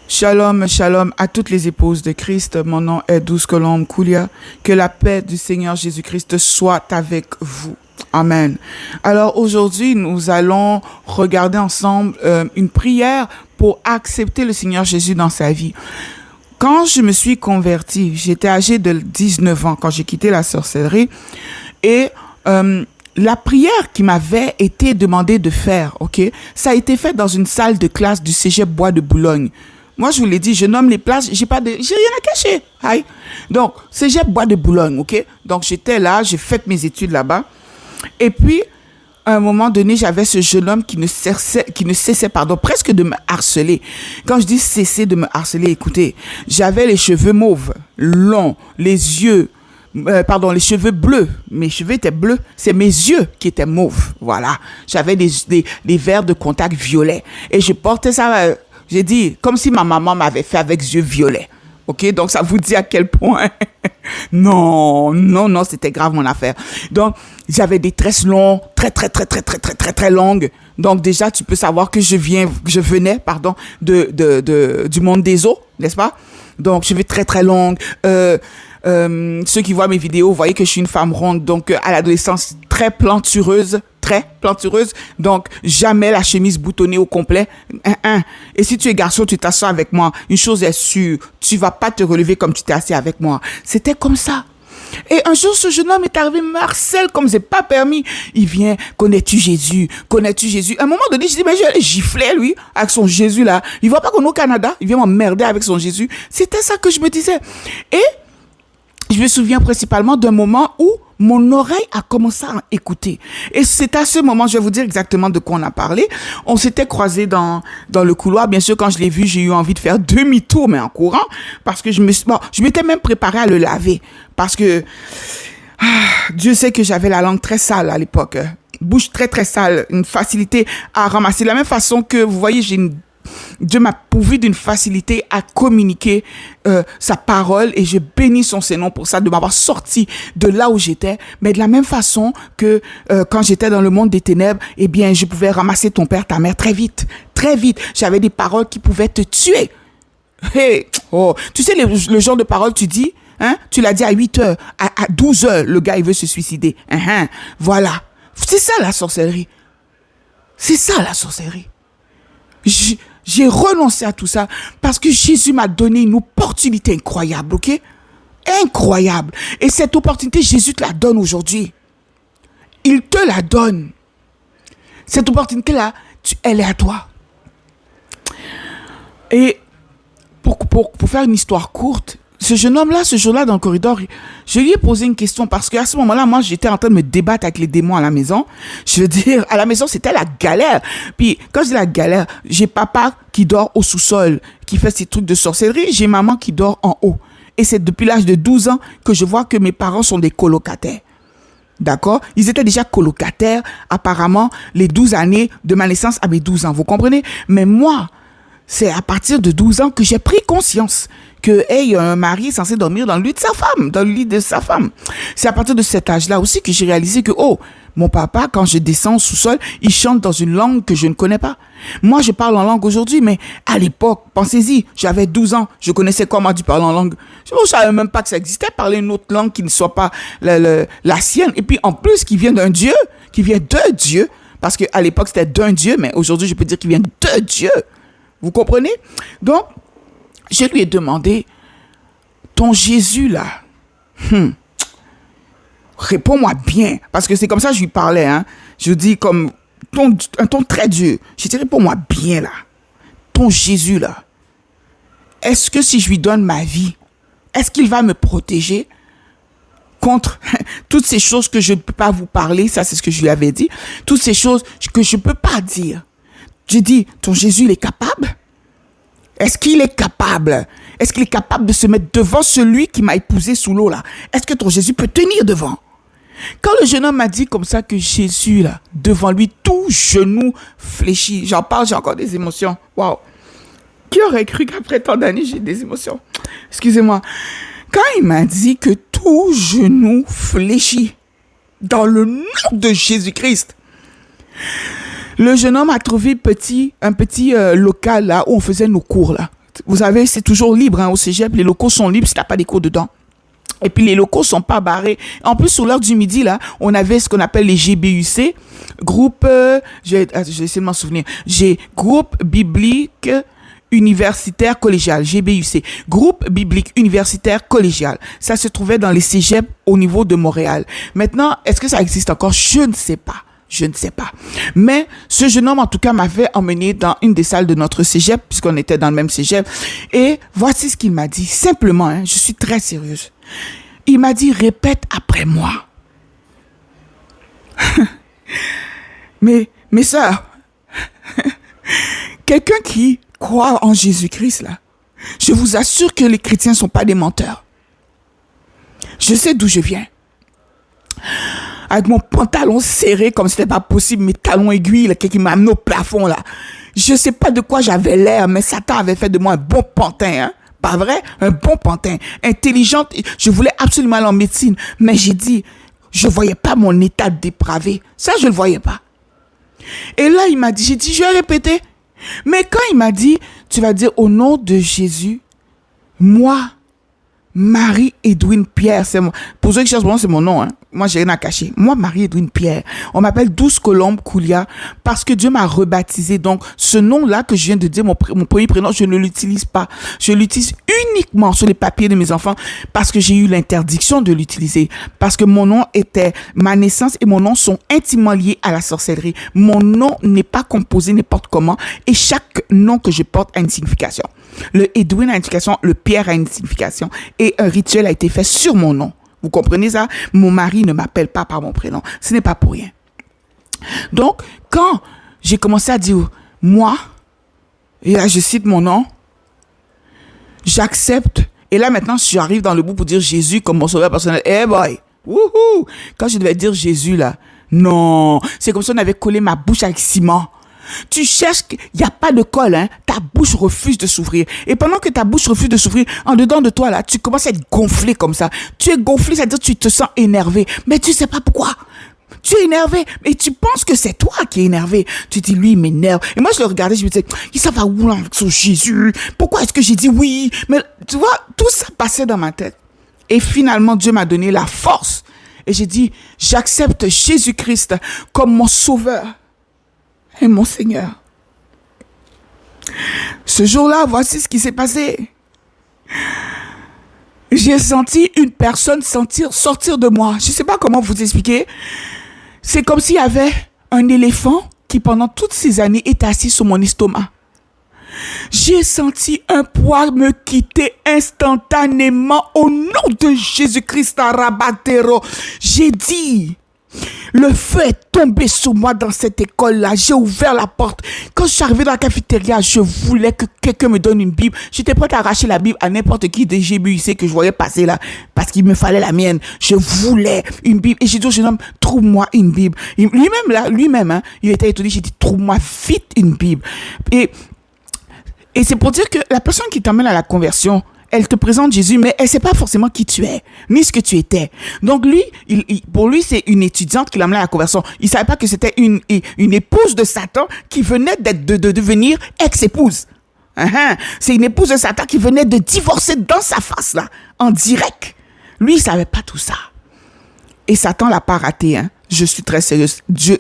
Shalom, shalom à toutes les épouses de Christ. Mon nom est Douce Colombe Koulia. Que la paix du Seigneur Jésus-Christ soit avec vous. Amen. Alors aujourd'hui, nous allons regarder ensemble une prière pour accepter le Seigneur Jésus dans sa vie. Quand je me suis convertie, j'étais âgée de 19 ans quand j'ai quitté la sorcellerie et la prière qui m'avait été demandée de faire, ça a été fait dans une salle de classe du Cégep Bois de Boulogne. Moi, je vous l'ai dit, je nomme les places, j'ai rien à cacher. Aïe. Donc, Cégep Bois de Boulogne, Donc, j'étais là, j'ai fait mes études là-bas. Et puis, à un moment donné, j'avais ce jeune homme qui ne cessait, presque de me harceler. Quand je dis cesser de me harceler, écoutez, j'avais les cheveux mauves, longs, les cheveux bleus. Mes cheveux étaient bleus, c'est mes yeux qui étaient mauves. Voilà. J'avais des verres de contact violets. Et je portais ça, j'ai dit, comme si ma maman m'avait fait avec yeux violets. Donc ça vous dit à quel point. Non, c'était grave mon affaire. Donc, j'avais des tresses longues, très longues. Donc déjà, tu peux savoir que je venais du monde des os, n'est-ce pas? Donc, cheveux très longues. Ceux qui voient mes vidéos, voyez que je suis une femme ronde. Donc, à l'adolescence, très plantureuse. Donc, jamais la chemise boutonnée au complet. Et si tu es garçon, tu t'assois avec moi. Une chose est sûre, tu vas pas te relever comme tu t'es assis avec moi. C'était comme ça. Et un jour, ce jeune homme est arrivé, Marcel, comme c'est pas permis. Il vient, connais-tu Jésus? À un moment donné, je dis, mais je vais le gifler, lui, avec son Jésus là. Il voit pas qu'on est au Canada. Il vient m'emmerder avec son Jésus. C'était ça que je me disais. Et je me souviens principalement d'un moment où mon oreille a commencé à écouter. Et c'est à ce moment, je vais vous dire exactement de quoi on a parlé. On s'était croisés dans le couloir. Bien sûr, quand je l'ai vu, j'ai eu envie de faire demi-tour, mais en courant, parce que je m'étais même préparée à le laver. Parce que, Dieu sait que j'avais la langue très sale à l'époque. Bouche très sale, une facilité à ramasser. De la même façon que, vous voyez, Dieu m'a pourvu d'une facilité à communiquer sa parole et je bénis son Seigneur pour ça, de m'avoir sorti de là où j'étais. Mais de la même façon que quand j'étais dans le monde des ténèbres, eh bien, je pouvais ramasser ton père, ta mère très vite. J'avais des paroles qui pouvaient te tuer. Tu sais le genre de paroles tu dis, tu l'as dit à 8 heures, à 12 heures, le gars, il veut se suicider. Voilà. C'est ça la sorcellerie. J'ai renoncé à tout ça parce que Jésus m'a donné une opportunité incroyable, Incroyable. Et cette opportunité, Jésus te la donne aujourd'hui. Il te la donne. Cette opportunité-là, elle est à toi. Et pour faire une histoire courte, ce jeune homme-là, ce jour-là, dans le corridor, je lui ai posé une question parce qu'à ce moment-là, moi, j'étais en train de me débattre avec les démons à la maison. Je veux dire, à la maison, c'était la galère. Puis, quand je dis la galère, j'ai papa qui dort au sous-sol, qui fait ses trucs de sorcellerie. J'ai maman qui dort en haut. Et c'est depuis l'âge de 12 ans que je vois que mes parents sont des colocataires. D'accord? Ils étaient déjà colocataires, apparemment, les 12 années de ma naissance à mes 12 ans. Vous comprenez? Mais moi, c'est à partir de 12 ans que j'ai pris conscience que, un mari est censé dormir dans le lit de sa femme, C'est à partir de cet âge-là aussi que j'ai réalisé que, mon papa, quand je descends au sous-sol, il chante dans une langue que je ne connais pas. Moi, je parle en langue aujourd'hui, mais à l'époque, pensez-y, j'avais 12 ans, je connaissais comment tu parles en langue. Je ne savais même pas que ça existait, parler une autre langue qui ne soit pas la sienne. Et puis, en plus, qui vient de Dieu, parce qu'à l'époque, c'était d'un Dieu, mais aujourd'hui, je peux dire qu'il vient de Dieu. Vous comprenez? Donc, je lui ai demandé, ton Jésus là, réponds-moi bien, parce que c'est comme ça que je lui parlais, Je dis comme un ton très dur. Je dis, réponds-moi bien là, ton Jésus là, est-ce que si je lui donne ma vie, est-ce qu'il va me protéger contre toutes ces choses que je ne peux pas vous parler? Ça, c'est ce que je lui avais dit. Toutes ces choses que je ne peux pas dire. J'ai dit, ton Jésus, il est capable? Est-ce qu'il est capable? Est-ce qu'il est capable de se mettre devant celui qui m'a épousé sous l'eau là? Est-ce que ton Jésus peut tenir devant? Quand le jeune homme m'a dit comme ça que Jésus là, devant lui, tout genou fléchi. J'en parle, j'ai encore des émotions. Waouh! Qui aurait cru qu'après tant d'années, j'ai des émotions? Excusez-moi. Quand il m'a dit que tout genou fléchit dans le nom de Jésus-Christ, le jeune homme a trouvé un petit local là où on faisait nos cours là. Vous savez, c'est toujours libre au cégep. Les locaux sont libres si tu n'as pas des cours dedans. Et puis les locaux sont pas barrés. En plus, sur l'heure du midi, là, on avait ce qu'on appelle les GBUC, groupe, je vais essayer de m'en souvenir. J'ai groupe biblique universitaire collégial, GBUC, groupe biblique universitaire collégial. Ça se trouvait dans les cégeps au niveau de Montréal. Maintenant, est-ce que ça existe encore? Je ne sais pas. Je ne sais pas. Mais ce jeune homme, en tout cas, m'avait emmené dans une des salles de notre cégep, puisqu'on était dans le même cégep. Et voici ce qu'il m'a dit. Simplement, je suis très sérieuse. Il m'a dit, répète après moi. Mes sœurs, quelqu'un qui croit en Jésus-Christ, là, je vous assure que les chrétiens ne sont pas des menteurs. Je sais d'où je viens. Avec mon pantalon serré comme c'était pas possible, mes talons aiguilles, là, qui m'a amené au plafond, là. Je sais pas de quoi j'avais l'air, mais Satan avait fait de moi un bon pantin, hein. Pas vrai? Un bon pantin. Intelligente. Je voulais absolument aller en médecine, mais j'ai dit, je voyais pas mon état dépravé. Ça, je le voyais pas. Et là, il m'a dit, j'ai dit, je vais répéter. Mais quand il m'a dit, tu vas dire au nom de Jésus, moi, Marie-Edwine Pierre, c'est mon... Pour ceux qui cherchent mon nom, c'est mon nom, hein. Moi, j'ai rien à cacher. Moi, Marie-Edwine Pierre. On m'appelle Douce Colombe Koulia parce que Dieu m'a rebaptisé. Donc, ce nom-là que je viens de dire, mon premier prénom, je ne l'utilise pas. Je l'utilise uniquement sur les papiers de mes enfants parce que j'ai eu l'interdiction de l'utiliser. Parce que mon nom était, ma naissance et mon nom sont intimement liés à la sorcellerie. Mon nom n'est pas composé n'importe comment et chaque nom que je porte a une signification. Le Edwin a une signification, le Pierre a une signification et un rituel a été fait sur mon nom. Vous comprenez ça? Mon mari ne m'appelle pas par mon prénom. Ce n'est pas pour rien. Donc, quand j'ai commencé à dire moi, et là je cite mon nom, j'accepte, et là maintenant j'arrive dans le bout pour dire Jésus comme mon sauveur personnel. Eh boy! Wouhou! Quand je devais dire Jésus là, non, c'est comme si on avait collé ma bouche avec ciment. Tu cherches, il n'y a pas de colle, hein. Ta bouche refuse de s'ouvrir. Et pendant que ta bouche refuse de s'ouvrir, en dedans de toi, là, tu commences à être gonflé comme ça. Tu es gonflé, c'est-à-dire que tu te sens énervé. Mais tu sais pas pourquoi. Tu es énervé, mais tu penses que c'est toi qui es énervé. Tu dis, lui, il m'énerve. Et moi, je le regardais, je me disais, ça va où là avec son Jésus? Pourquoi est-ce que j'ai dit oui? Mais tu vois, tout ça passait dans ma tête. Et finalement, Dieu m'a donné la force. Et j'ai dit, j'accepte Jésus-Christ comme mon sauveur et mon Seigneur. Ce jour-là, voici ce qui s'est passé. J'ai senti une personne sortir de moi. Je ne sais pas comment vous expliquer. C'est comme s'il y avait un éléphant qui, pendant toutes ces années, était assis sur mon estomac. J'ai senti un poids me quitter instantanément au nom de Jésus-Christ à Rabatero. J'ai dit... Le feu est tombé sur moi dans cette école-là. J'ai ouvert la porte. Quand je suis arrivé dans la cafétéria, je voulais que quelqu'un me donne une Bible. J'étais prête à arracher la Bible à n'importe qui des GBUC que je voyais passer là. Parce qu'il me fallait la mienne. Je voulais une Bible. Et j'ai dit au jeune homme, trouve-moi une Bible. Lui-même, il était étonné. J'ai dit, trouve-moi vite une Bible. Et c'est pour dire que la personne qui t'emmène à la conversion, elle te présente Jésus, mais elle ne sait pas forcément qui tu es, ni ce que tu étais. Donc lui, pour lui, c'est une étudiante qui l'a amené à la conversion. Il ne savait pas que c'était une épouse de Satan qui venait de devenir ex-épouse. C'est une épouse de Satan qui venait de divorcer dans sa face, là, en direct. Lui, il ne savait pas tout ça. Et Satan l'a pas raté, hein. Je suis très sérieuse. Dieu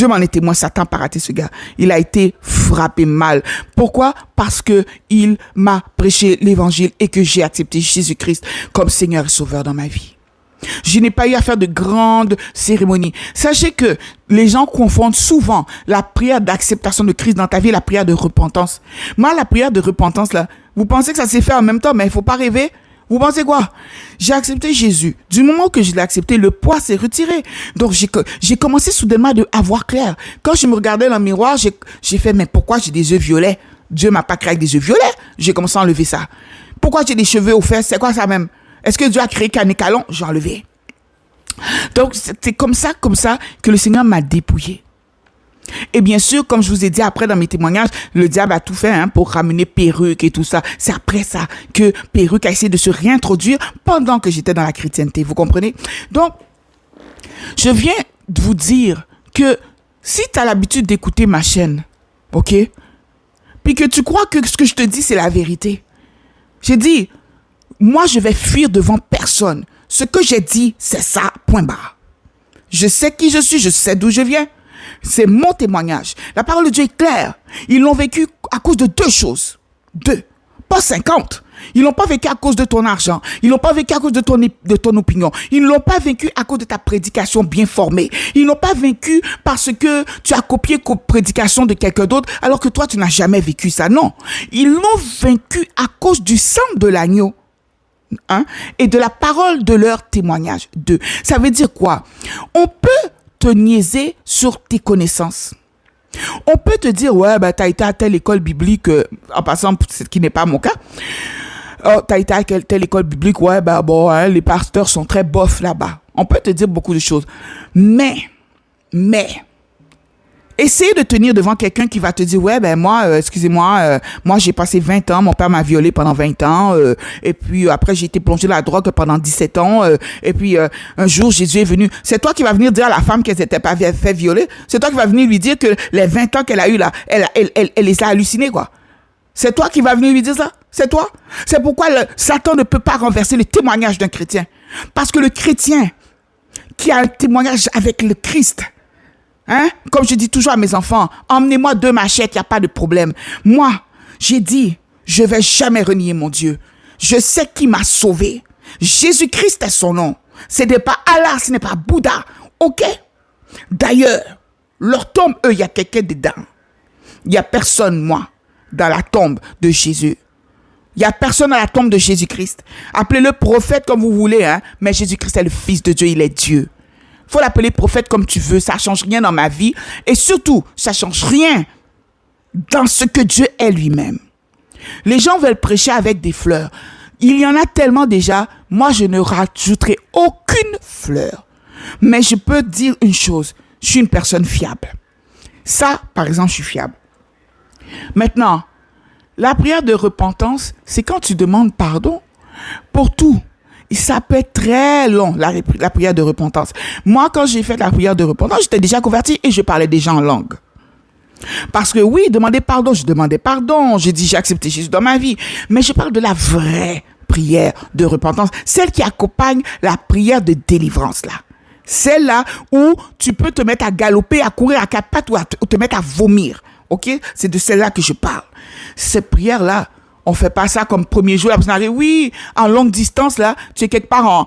m'en est témoin, Satan n'a pas raté ce gars. Il a été frappé mal. Pourquoi? Parce que il m'a prêché l'évangile et que j'ai accepté Jésus-Christ comme Seigneur et Sauveur dans ma vie. Je n'ai pas eu à faire de grandes cérémonies. Sachez que les gens confondent souvent la prière d'acceptation de Christ dans ta vie et la prière de repentance. Moi, la prière de repentance, là, vous pensez que ça s'est fait en même temps, mais il ne faut pas rêver. Vous pensez quoi? J'ai accepté Jésus. Du moment que je l'ai accepté, le poids s'est retiré. Donc, j'ai commencé soudainement à voir clair. Quand je me regardais dans le miroir, j'ai fait, mais pourquoi j'ai des yeux violets? Dieu m'a pas créé avec des yeux violets. J'ai commencé à enlever ça. Pourquoi j'ai des cheveux aux fesses? C'est quoi ça même? Est-ce que Dieu a créé qu'un nez calon? J'ai enlevé. Donc, c'est comme ça que le Seigneur m'a dépouillé. Et bien sûr, comme je vous ai dit après dans mes témoignages, le diable a tout fait pour ramener Perruque et tout ça. C'est après ça que Perruque a essayé de se réintroduire pendant que j'étais dans la chrétienté. Vous comprenez? Donc, je viens de vous dire que si tu as l'habitude d'écouter ma chaîne, ok? puis que tu crois que ce que je te dis, c'est la vérité. J'ai dit, moi, je vais fuir devant personne. Ce que j'ai dit, c'est ça, point barre. Je sais qui je suis, je sais d'où je viens. C'est mon témoignage. La parole de Dieu est claire. Ils l'ont vécu à cause de 2 choses. 2, pas 50. Ils l'ont pas vécu à cause de ton argent. Ils l'ont pas vécu à cause de ton opinion. Ils ne l'ont pas vécu à cause de ta prédication bien formée. Ils n'ont pas vécu parce que tu as copié prédication de quelqu'un d'autre alors que toi, tu n'as jamais vécu ça. Non. Ils l'ont vécu à cause du sang de l'agneau. Et de la parole de leur témoignage. 2. Ça veut dire quoi? On peut te niaiser sur tes connaissances. On peut te dire, ouais, tu as été à telle école biblique, en passant, ce qui n'est pas mon cas. Tu as été à telle école biblique, ouais, les pasteurs sont très bofs là-bas. On peut te dire beaucoup de choses. Mais, essayez de tenir devant quelqu'un qui va te dire, ouais, moi, excusez-moi, moi, j'ai passé 20 ans, mon père m'a violé pendant 20 ans, et puis après, j'ai été plongé dans la drogue pendant 17 ans, et puis un jour, Jésus est venu. C'est toi qui vas venir dire à la femme qu'elle s'était pas fait violer. C'est toi qui vas venir lui dire que les 20 ans qu'elle a eu là, elle les a hallucinés, quoi. C'est toi qui vas venir lui dire ça? C'est toi? C'est pourquoi Satan ne peut pas renverser le témoignage d'un chrétien. Parce que le chrétien qui a un témoignage avec le Christ, comme je dis toujours à mes enfants, emmenez-moi 2 machettes, il n'y a pas de problème. Moi, j'ai dit, je ne vais jamais renier mon Dieu. Je sais qui m'a sauvé. Jésus-Christ est son nom. Ce n'est pas Allah, ce n'est pas Bouddha. OK? D'ailleurs, leur tombe, eux, il y a quelqu'un dedans. Il n'y a personne, moi, dans la tombe de Jésus. Il n'y a personne dans la tombe de Jésus-Christ. Appelez-le prophète comme vous voulez, mais Jésus-Christ est le Fils de Dieu, il est Dieu. Faut l'appeler prophète comme tu veux, ça change rien dans ma vie. Et surtout, ça change rien dans ce que Dieu est lui-même. Les gens veulent prêcher avec des fleurs. Il y en a tellement déjà, moi je ne rajouterai aucune fleur. Mais je peux dire une chose, je suis une personne fiable. Ça, par exemple, je suis fiable. Maintenant, la prière de repentance, c'est quand tu demandes pardon pour tout. Et ça peut être très long, la prière de repentance. Moi, quand j'ai fait la prière de repentance, j'étais déjà converti et je parlais déjà en langue. Parce que oui, demander pardon, je demandais pardon. J'ai dit, j'ai accepté Jésus dans ma vie. Mais je parle de la vraie prière de repentance. Celle qui accompagne la prière de délivrance, là. Celle-là où tu peux te mettre à galoper, à courir à 4 pattes ou te mettre à vomir. OK? C'est de celle-là que je parle. Cette prière-là, on fait pas ça comme premier jour. Oui, en longue distance, là, tu es quelque part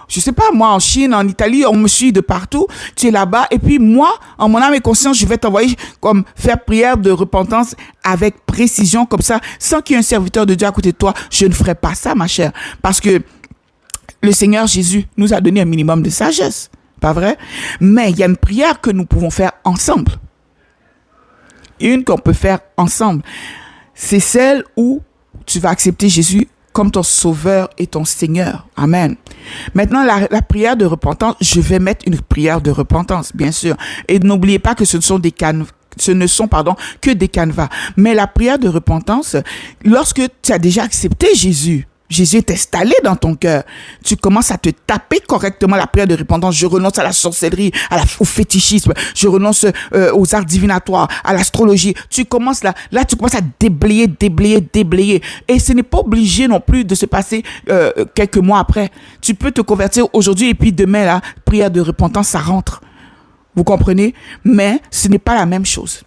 je sais pas, moi, en Chine, en Italie, on me suit de partout. Tu es là-bas. Et puis, moi, en mon âme et conscience, je vais t'envoyer comme faire prière de repentance avec précision, comme ça, sans qu'il y ait un serviteur de Dieu à côté de toi. Je ne ferai pas ça, ma chère. Parce que le Seigneur Jésus nous a donné un minimum de sagesse. Pas vrai? Mais il y a une prière que nous pouvons faire ensemble. Une qu'on peut faire ensemble. C'est celle où tu vas accepter Jésus comme ton sauveur et ton Seigneur. Amen. Maintenant, la prière de repentance, je vais mettre une prière de repentance, bien sûr. Et n'oubliez pas que ce ne sont que des canevas. Mais la prière de repentance, lorsque tu as déjà accepté Jésus, Jésus est installé dans ton cœur. Tu commences à te taper correctement la prière de repentance. Je renonce à la sorcellerie, au fétichisme. Je renonce aux arts divinatoires, à l'astrologie. Tu commences là, tu commences à déblayer. Et ce n'est pas obligé non plus de se passer quelques mois après. Tu peux te convertir aujourd'hui et puis demain, la prière de repentance, ça rentre. Vous comprenez? Mais ce n'est pas la même chose.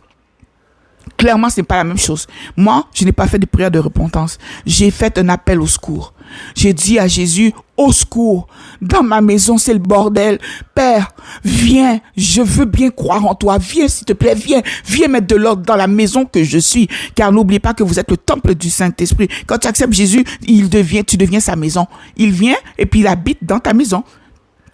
Clairement, ce n'est pas la même chose. Moi, je n'ai pas fait de prière de repentance. J'ai fait un appel au secours. J'ai dit à Jésus, au secours, dans ma maison, c'est le bordel. Père, viens, je veux bien croire en toi. Viens, s'il te plaît, viens mettre de l'ordre dans la maison que je suis. Car n'oublie pas que vous êtes le temple du Saint-Esprit. Quand tu acceptes Jésus, tu deviens sa maison. Il vient et puis il habite dans ta maison.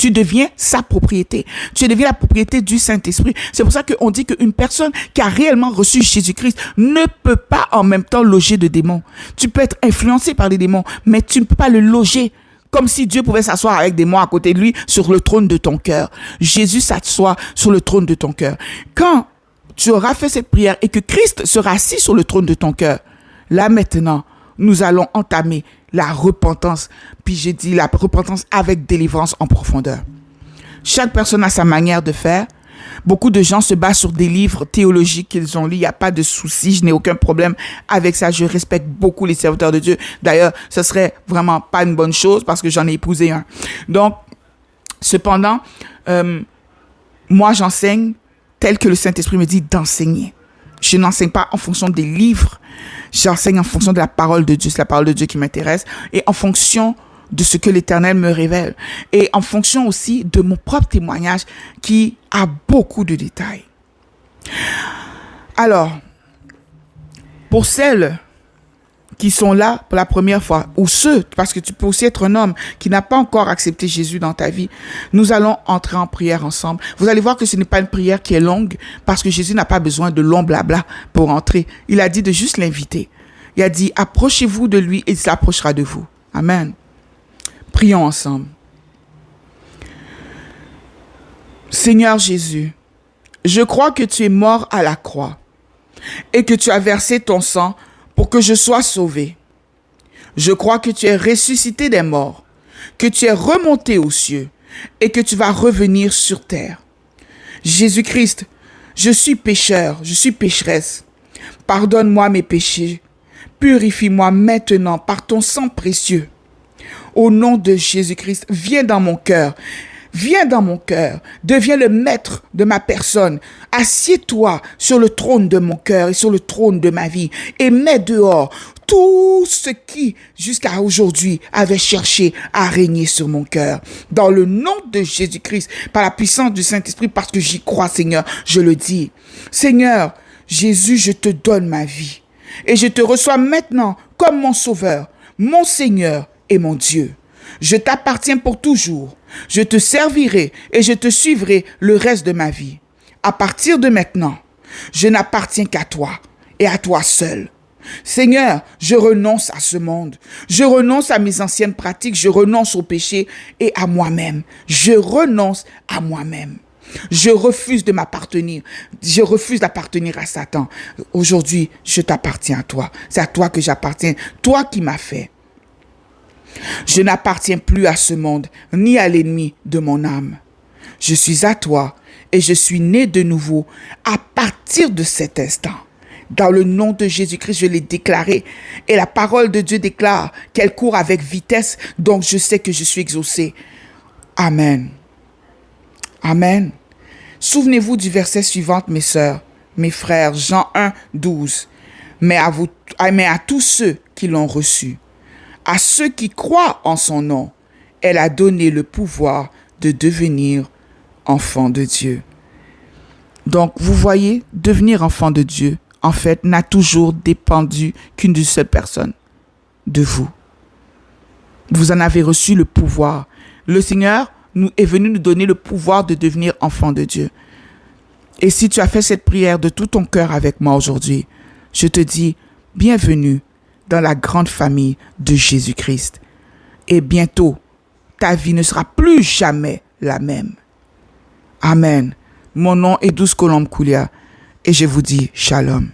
Tu deviens sa propriété. Tu deviens la propriété du Saint-Esprit. C'est pour ça qu'on dit qu'une personne qui a réellement reçu Jésus-Christ ne peut pas en même temps loger de démons. Tu peux être influencé par les démons, mais tu ne peux pas le loger. Comme si Dieu pouvait s'asseoir avec des démons à côté de lui sur le trône de ton cœur. Jésus s'assoit sur le trône de ton cœur. Quand tu auras fait cette prière et que Christ sera assis sur le trône de ton cœur, là maintenant, nous allons entamer la repentance. Puis j'ai dit la repentance avec délivrance en profondeur. Chaque personne a sa manière de faire. Beaucoup de gens se basent sur des livres théologiques qu'ils ont lus. Il n'y a pas de souci. Je n'ai aucun problème avec ça. Je respecte beaucoup les serviteurs de Dieu. D'ailleurs, ce serait vraiment pas une bonne chose parce que j'en ai épousé un. Donc, cependant, moi, j'enseigne tel que le Saint-Esprit me dit d'enseigner. Je n'enseigne pas en fonction des livres. J'enseigne en fonction de la parole de Dieu. C'est la parole de Dieu qui m'intéresse. Et en fonction de ce que l'Éternel me révèle. Et en fonction aussi de mon propre témoignage qui a beaucoup de détails. Alors, pour celles qui sont là pour la première fois, ou ceux, parce que tu peux aussi être un homme qui n'a pas encore accepté Jésus dans ta vie, nous allons entrer en prière ensemble. Vous allez voir que ce n'est pas une prière qui est longue, parce que Jésus n'a pas besoin de long blabla pour entrer. Il a dit de juste l'inviter. Il a dit, approchez-vous de lui et il s'approchera de vous. Amen. Prions ensemble. Seigneur Jésus, je crois que tu es mort à la croix et que tu as versé ton sang pour que je sois sauvé. Je crois que tu es ressuscité des morts, que tu es remonté aux cieux et que tu vas revenir sur terre. Jésus-Christ, je suis pécheur, je suis pécheresse. Pardonne-moi mes péchés. Purifie-moi maintenant par ton sang précieux. Au nom de Jésus-Christ, viens dans mon cœur. Viens dans mon cœur. Deviens le maître de ma personne. Assieds-toi sur le trône de mon cœur et sur le trône de ma vie. Et mets dehors tout ce qui, jusqu'à aujourd'hui, avait cherché à régner sur mon cœur. Dans le nom de Jésus-Christ, par la puissance du Saint-Esprit, parce que j'y crois, Seigneur, je le dis. Seigneur, Jésus, je te donne ma vie. Et je te reçois maintenant comme mon Sauveur, mon Seigneur et mon Dieu. Je t'appartiens pour toujours. Je te servirai et je te suivrai le reste de ma vie. À partir de maintenant, je n'appartiens qu'à toi et à toi seul. Seigneur, je renonce à ce monde. Je renonce à mes anciennes pratiques. Je renonce au péché et à moi-même. Je renonce à moi-même. Je refuse de m'appartenir. Je refuse d'appartenir à Satan. Aujourd'hui, je t'appartiens à toi. C'est à toi que j'appartiens. Toi qui m'as fait. Je n'appartiens plus à ce monde, ni à l'ennemi de mon âme. Je suis à toi et je suis né de nouveau à partir de cet instant. Dans le nom de Jésus-Christ, je l'ai déclaré. Et la parole de Dieu déclare qu'elle court avec vitesse, donc je sais que je suis exaucé. Amen. Amen. Souvenez-vous du verset suivant, mes sœurs, mes frères, Jean 1, 12. Mais à tous ceux qui l'ont reçu, à ceux qui croient en son nom, elle a donné le pouvoir de devenir enfant de Dieu. Donc, vous voyez, devenir enfant de Dieu, en fait, n'a toujours dépendu qu'une seule personne, de vous. Vous en avez reçu le pouvoir. Le Seigneur est venu nous donner le pouvoir de devenir enfant de Dieu. Et si tu as fait cette prière de tout ton cœur avec moi aujourd'hui, je te dis bienvenue dans la grande famille de Jésus-Christ. Et bientôt, ta vie ne sera plus jamais la même. Amen. Mon nom est Douce Colombe Koulia et je vous dis shalom.